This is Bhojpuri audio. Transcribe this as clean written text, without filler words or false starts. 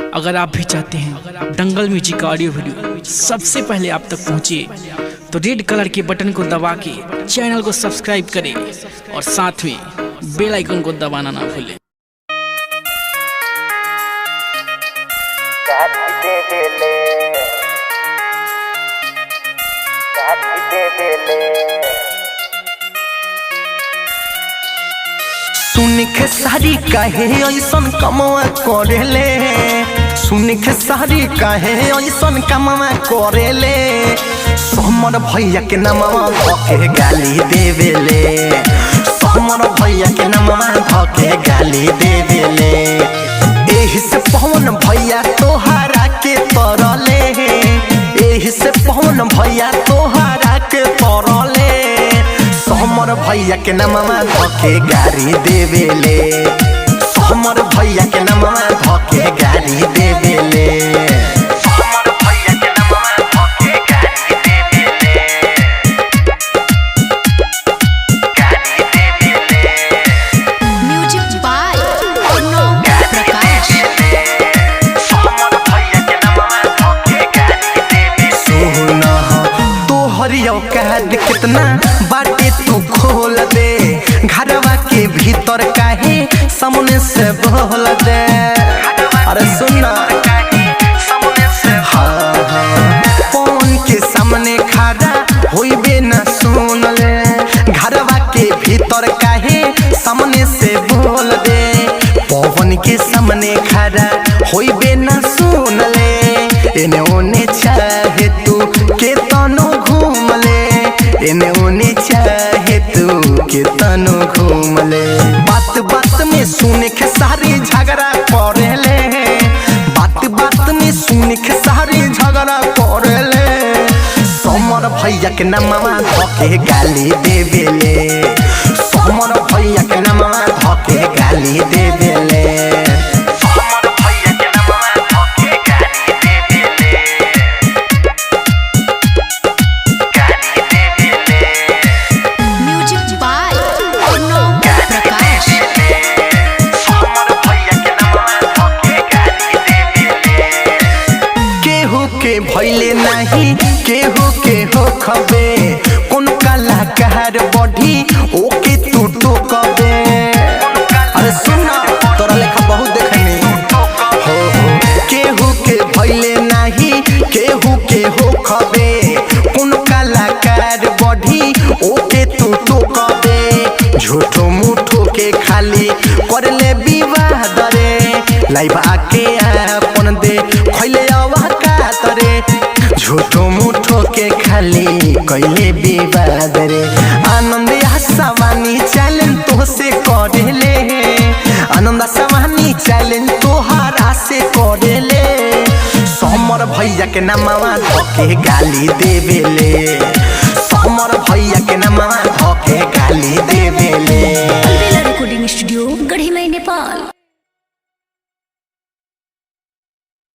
अगर आप भी चाहते हैं दंगल म्यूजिक का ऑडियो वीडियो सबसे पहले आप तक पहुंचे तो रेड कलर के बटन को दबा के चैनल को सब्सक्राइब करें और साथ में बेल आइकन को दबाना ना भूलें। सुन के सारी काहे ऐसन कमवा करेले, सुन के सारी काहे ऐसन कमवा करेले। समर भैया के नमवा धके गाली देवेले, समर भैया के नमवा धके गाली देवेले। एही से पवन भैया तोहरा के तरले, एही से पवन भैया तोहरा के तरले। समर भैया के नमवा धके गाली देवेले, समर भैया के नमवा धके गाली देवेले। समर भैया के नमवा धके गाली देवेले, गाली देवेले। Music by Arnav Prakash. समर भैया के नमवा धके गाली देवेले। सुना तोहरी औकात कितना बाटे तू खोल दे, घरवा के भीतर काहे सामने से बोल दे। अरे सुना हाँ हाँ पवन के सामने खड़ा होइबे न सुन ले, घरवा के भीतर काहे सामने से बोल दे। पवन के सामने खड़ा होइबे न सुन ले, एने ओने चाहे तू के तनो घूम ले, एने ओने चाहे तू के तनो घूम ले। बात बात में सुन के सारी झगड़ा करेले, बात बात में सुन के सारी झगड़ा करेले। समर भैया के नमवा धके गाली देवेले, समर भैया के नमवा धके गाली देवेले। समर भैया के नमवा धके गाली देवेले, गाली देवेले। Music by Arnav Prakash. समर भैया के नमवा धके गाली देवेले। केहू के भइले नहीं केहू के हो खबे, कोन कलाकार बढ़ी ओके तू टोकबे। अरे सुना तोरा लेखा बहुत देखनी हो केहू के भइले नहीं केहू के हो खबे, कोन कलाकार बढ़ी ओके तू टोकबे। झूठो मुठो के खाली करले विवाद रे, लाइव आके अपन दे खइले आवा का तरे। झूठो मुठो के खाली कइले विवाद रे। आनंद आसवानी चैलेंज तो से करेले, आनंद आसवानी चैलेंज तोहरा से करेले। समर भैया के नमवा धके गाली देवेले,